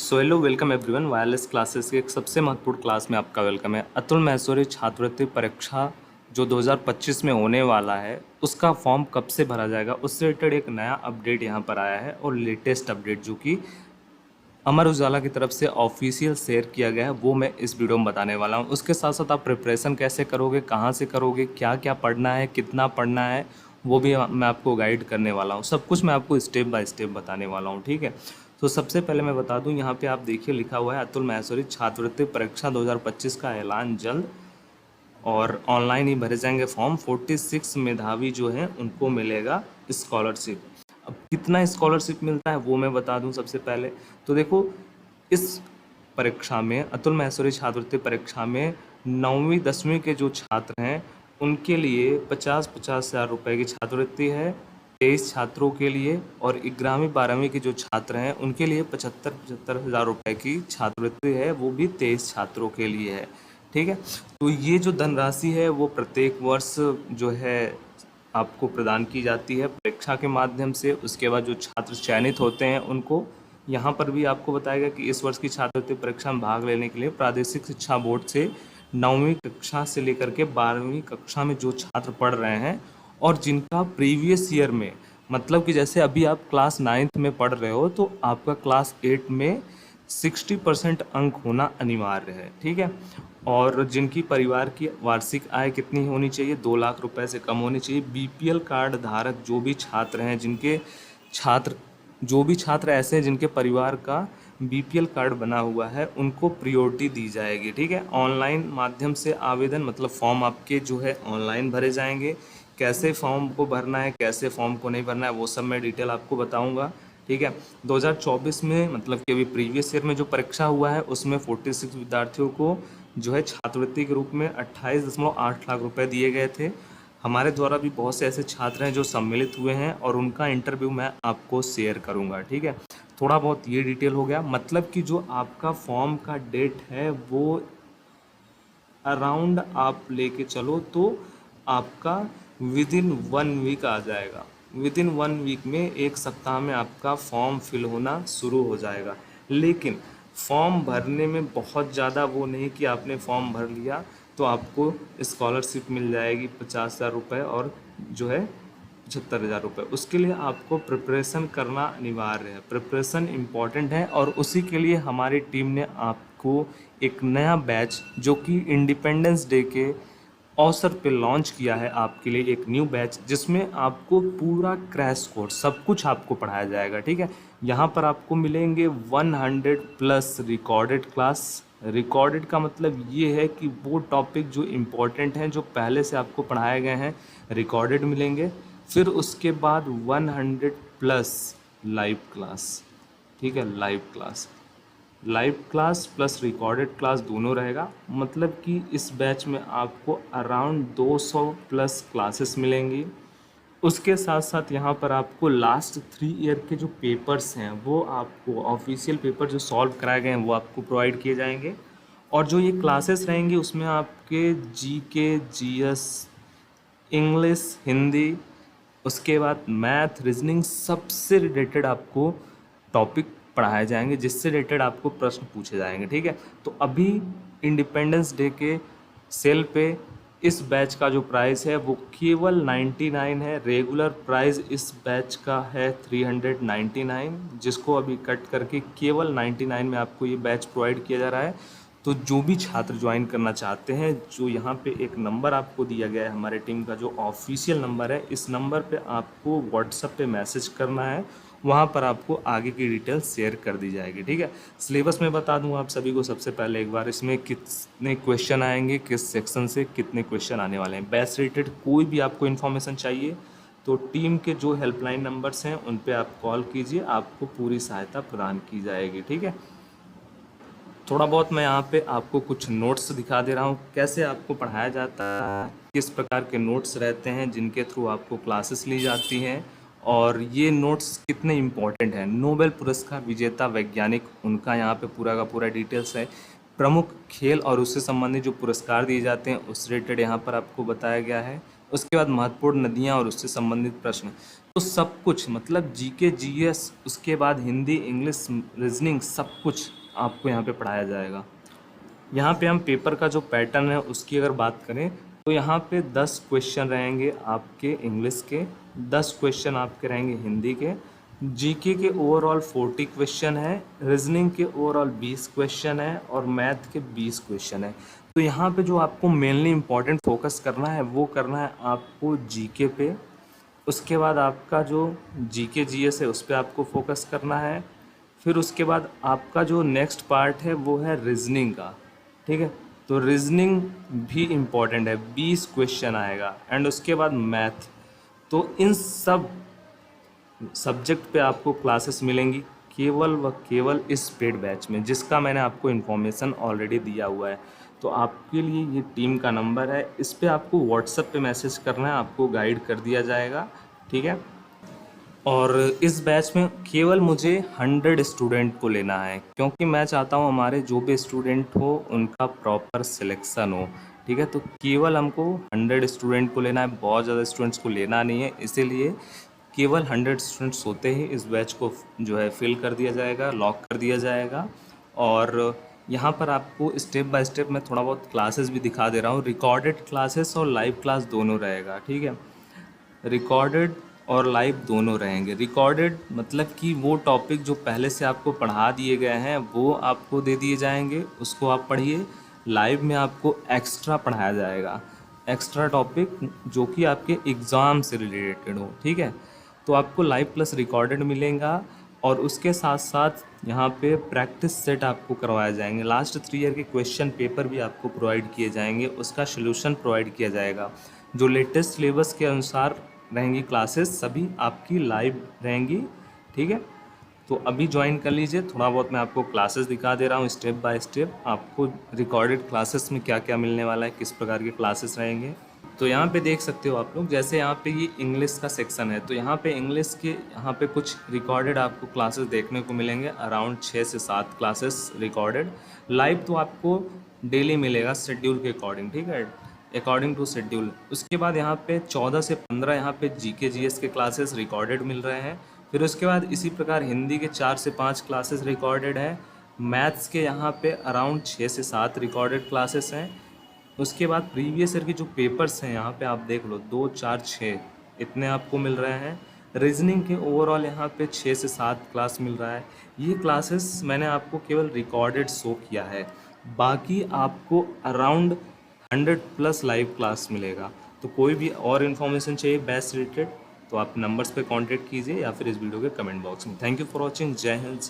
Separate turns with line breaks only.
So hello welcome everyone. Wireless classes के एक सबसे महत्वपूर्ण क्लास में आपका वेलकम है। अतुल महसोरी छात्रवृत्ति परीक्षा जो 2025 में होने वाला है उसका फॉर्म कब से भरा जाएगा, उससे रिलेटेड एक नया अपडेट यहाँ पर आया है और लेटेस्ट अपडेट जो कि अमर उजाला की तरफ से ऑफिशियल शेयर किया गया है वो मैं इस वीडियो में बताने वाला हूँ। उसके साथ साथ आप प्रिपरेशन कैसे करोगे, कहाँ से करोगे, क्या क्या पढ़ना है, कितना पढ़ना है, वो भी मैं आपको गाइड करने वाला हूँ। सब कुछ मैं आपको स्टेप बाय स्टेप बताने वाला हूँ, ठीक है। तो सबसे पहले मैं बता दूँ, यहाँ पे आप देखिए लिखा हुआ है अतुल महसोरी छात्रवृत्ति परीक्षा 2025 का ऐलान जल्द, और ऑनलाइन ही भरे जाएंगे फॉर्म। 46 मेधावी जो हैं उनको मिलेगा स्कॉलरशिप। अब कितना स्कॉलरशिप मिलता है वो मैं बता दूं सबसे पहले। तो देखो, इस परीक्षा में अतुल महसोरी छात्रवृत्ति परीक्षा में 9वीं 10वीं के जो छात्र हैं उनके लिए 50,000 रुपये की छात्रवृत्ति है 23 छात्रों के लिए, और 11वीं 12वीं के जो छात्र हैं उनके लिए 75,000 रुपये की छात्रवृत्ति है, वो भी 23 छात्रों के लिए है, ठीक है। तो ये जो धनराशि है वो प्रत्येक वर्ष जो है आपको प्रदान की जाती है परीक्षा के माध्यम से। उसके बाद जो छात्र चयनित होते हैं उनको यहाँ पर भी आपको बताया गया कि इस वर्ष की छात्रवृत्ति परीक्षा में भाग लेने के लिए प्रादेशिक शिक्षा बोर्ड से 9वीं कक्षा से लेकर के 12वीं कक्षा में जो छात्र पढ़ रहे हैं और जिनका प्रीवियस ईयर में, मतलब कि जैसे अभी आप क्लास 9th में पढ़ रहे हो तो आपका क्लास 8 में 60% अंक होना अनिवार्य है, ठीक है। और जिनकी परिवार की वार्षिक आय कितनी होनी चाहिए, 2 लाख रुपए से कम होनी चाहिए। बीपीएल कार्ड धारक जो भी छात्र हैं, जो भी छात्र ऐसे हैं जिनके परिवार का बीपीएल कार्ड बना हुआ है उनको प्रियोरिटी दी जाएगी, ठीक है। ऑनलाइन माध्यम से आवेदन, मतलब फॉर्म आपके जो है ऑनलाइन भरे जाएंगे। कैसे फॉर्म को भरना है, कैसे फॉर्म को नहीं भरना है, वो सब मैं डिटेल आपको बताऊंगा, ठीक है। 2024 में, मतलब कि अभी प्रीवियस ईयर में जो परीक्षा हुआ है उसमें 46 विद्यार्थियों को जो है छात्रवृत्ति के रूप में 28.8 लाख रुपए दिए गए थे। हमारे द्वारा भी बहुत से ऐसे छात्र हैं जो सम्मिलित हुए हैं और उनका इंटरव्यू मैं आपको शेयर करूंगा, ठीक है। थोड़ा बहुत ये डिटेल हो गया, मतलब कि जो आपका फॉर्म का डेट है वो अराउंड आप लेके चलो तो आपका विद इन 1 वीक आ जाएगा। विद इन 1 वीक में, एक सप्ताह में आपका फॉर्म फिल होना शुरू हो जाएगा। लेकिन फॉर्म भरने में बहुत ज़्यादा वो नहीं कि आपने फॉर्म भर लिया तो आपको स्कॉलरशिप मिल जाएगी 50,000 रुपये और जो है 75,000 रुपये। उसके लिए आपको प्रिपरेशन करना अनिवार्य है, प्रिपरेशन इम्पॉर्टेंट है। और उसी के लिए हमारी टीम ने आपको एक नया बैच जो कि इंडिपेंडेंस डे के अवसर पे लॉन्च किया है आपके लिए, एक न्यू बैच जिसमें आपको पूरा क्रैश कोर्स सब कुछ आपको पढ़ाया जाएगा, ठीक है। यहाँ पर आपको मिलेंगे 100 प्लस रिकॉर्डेड क्लास। रिकॉर्डेड का मतलब ये है कि वो टॉपिक जो इम्पोर्टेंट हैं, जो पहले से आपको पढ़ाए गए हैं, रिकॉर्डेड मिलेंगे। फिर उसके बाद 100 प्लस लाइव क्लास, ठीक है। Live class plus recorded class दोनों रहेगा, मतलब कि इस बैच में आपको अराउंड 200 प्लस क्लासेस मिलेंगी। उसके साथ साथ यहाँ पर आपको लास्ट 3 ईयर के जो पेपर्स हैं वो आपको, ऑफिशियल पेपर जो सॉल्व कराए गए हैं वो आपको प्रोवाइड किए जाएंगे। और जो ये क्लासेस रहेंगी उसमें आपके जीके, जीएस, इंग्लिश, हिंदी, उसके बाद मैथ, रीजनिंग, सबसे रिलेटेड आपको टॉपिक पढ़ाए जाएंगे, जिससे रिलेटेड आपको प्रश्न पूछे जाएंगे, ठीक है। तो अभी इंडिपेंडेंस डे के सेल पे इस बैच का जो प्राइस है वो केवल 99 है। रेगुलर प्राइस इस बैच का है 399, जिसको अभी कट करके केवल 99 में आपको ये बैच प्रोवाइड किया जा रहा है। तो जो भी छात्र ज्वाइन करना चाहते हैं, जो यहाँ पे एक नंबर आपको दिया गया है हमारे टीम का जो ऑफिशियल नंबर है, इस नंबर पे आपको व्हाट्सएप पे मैसेज करना है, वहाँ पर आपको आगे की डिटेल्स शेयर कर दी जाएगी, ठीक है। सिलेबस में बता दूँ आप सभी को सबसे पहले एक बार, इसमें कितने क्वेश्चन आएंगे, किस सेक्शन से कितने क्वेश्चन आने वाले हैं। बैच रिलेटेड कोई भी आपको इन्फॉर्मेशन चाहिए तो टीम के जो हेल्पलाइन नंबर्स हैं उन पर आप कॉल कीजिए, आपको पूरी सहायता प्रदान की जाएगी, ठीक है। थोड़ा बहुत मैं यहाँ पे आपको कुछ नोट्स दिखा दे रहा हूँ, कैसे आपको पढ़ाया जाता है, किस प्रकार के नोट्स रहते हैं जिनके थ्रू आपको क्लासेस ली जाती हैं, और ये नोट्स कितने इम्पोर्टेंट हैं। नोबेल पुरस्कार विजेता वैज्ञानिक, उनका यहाँ पे पूरा का पूरा डिटेल्स है। प्रमुख खेल और उससे संबंधित जो पुरस्कार दिए जाते हैं उस रिलेटेड यहाँ पर आपको बताया गया है। उसके बाद महत्वपूर्ण नदियाँ और उससे संबंधित प्रश्न, तो सब कुछ मतलब जीके जीएस, उसके बाद हिंदी इंग्लिश रीजनिंग सब कुछ आपको यहाँ पे पढ़ाया जाएगा। यहाँ पे हम पेपर का जो पैटर्न है उसकी अगर बात करें तो यहाँ पे 10 क्वेश्चन रहेंगे आपके इंग्लिश के, 10 क्वेश्चन आपके रहेंगे हिंदी के, जीके के ओवरऑल 40 क्वेश्चन है, रीजनिंग के ओवरऑल 20 क्वेश्चन है और मैथ के 20 क्वेश्चन है। तो यहाँ पे जो आपको मेनली इम्पॉर्टेंट फोकस करना है वो करना है आपको जीके पे। उसके बाद आपका जो जीके जीएस है उस पर आपको फोकस करना है। फिर उसके बाद आपका जो नेक्स्ट पार्ट है वो है रीजनिंग का, ठीक है। तो रीजनिंग भी इम्पॉर्टेंट है, 20 क्वेश्चन आएगा एंड उसके बाद मैथ। तो इन सब सब्जेक्ट पे आपको क्लासेस मिलेंगी केवल व केवल इस पेड बैच में, जिसका मैंने आपको इन्फॉर्मेशन ऑलरेडी दिया हुआ है। तो आपके लिए ये टीम का नंबर है, इस पे आपको व्हाट्सएप पे मैसेज करना है, आपको गाइड कर दिया जाएगा, ठीक है। और इस बैच में केवल मुझे 100 स्टूडेंट को लेना है, क्योंकि मैं चाहता हूँ हमारे जो भी स्टूडेंट हो उनका प्रॉपर सिलेक्शन हो, ठीक है। तो केवल हमको 100 स्टूडेंट को लेना है, बहुत ज़्यादा स्टूडेंट्स को लेना नहीं है, इसीलिए केवल 100 स्टूडेंट्स होते ही इस बैच को जो है फिल कर दिया जाएगा, लॉक कर दिया जाएगा। और यहाँ पर आपको स्टेप बाय स्टेप मैं थोड़ा बहुत क्लासेस भी दिखा दे रहा हूँ, रिकॉर्डेड क्लासेस और लाइव क्लास दोनों रहेगा, ठीक है। रिकॉर्डेड और लाइव दोनों रहेंगे। रिकॉर्डेड मतलब कि वो टॉपिक जो पहले से आपको पढ़ा दिए गए हैं वो आपको दे दिए जाएंगे, उसको आप पढ़िए। लाइव में आपको एक्स्ट्रा पढ़ाया जाएगा, एक्स्ट्रा टॉपिक जो कि आपके एग्ज़ाम से रिलेटेड हो, ठीक है। तो आपको लाइव प्लस रिकॉर्डेड मिलेगा और उसके साथ साथ यहाँ पे प्रैक्टिस सेट आपको करवाए जाएंगे। लास्ट 3 ईयर के क्वेश्चन पेपर भी आपको प्रोवाइड किए जाएंगे, उसका सॉल्यूशन प्रोवाइड किया जाएगा। जो लेटेस्ट सिलेबस के अनुसार रहेंगी क्लासेस, सभी आपकी लाइव रहेंगी, ठीक है। तो अभी ज्वाइन कर लीजिए। थोड़ा बहुत मैं आपको क्लासेस दिखा दे रहा हूँ स्टेप बाय स्टेप, आपको रिकॉर्डेड क्लासेस में क्या क्या मिलने वाला है, किस प्रकार के क्लासेस रहेंगे। तो यहाँ पे देख सकते हो आप लोग, जैसे यहाँ पे ये इंग्लिश का सेक्शन है, तो यहाँ पे इंग्लिश के यहाँ पे कुछ रिकॉर्डेड आपको क्लासेस देखने को मिलेंगे, अराउंड 6 से 7 क्लासेस रिकॉर्डेड। लाइव तो आपको डेली मिलेगा शेड्यूल के अकॉर्डिंग, ठीक है, अकॉर्डिंग टू शेड्यूल। उसके बाद यहाँ पे 14 से 15 यहाँ पे जीके जीएस के क्लासेस रिकॉर्डेड मिल रहे हैं। फिर उसके बाद इसी प्रकार हिंदी के 4 से 5 क्लासेस रिकॉर्डेड हैं। मैथ्स के यहाँ पे अराउंड 6 से 7 रिकॉर्डेड क्लासेस हैं। उसके बाद प्रीवियस ईयर के जो पेपर्स हैं यहाँ पे आप देख लो, 2, 4, 6 इतने आपको मिल रहे हैं। रीजनिंग के ओवरऑल यहाँ पे 6 से 7 क्लास मिल रहा है। ये क्लासेस मैंने आपको केवल रिकॉर्डेड शो किया है, बाकी आपको अराउंड 100 प्लस लाइव क्लास मिलेगा। तो कोई भी और इन्फॉर्मेशन चाहिए बैच रिलेटेड तो आप नंबर्स पे कांटेक्ट कीजिए या फिर इस वीडियो के कमेंट बॉक्स में। Thank you for watching. जय हिंद, जय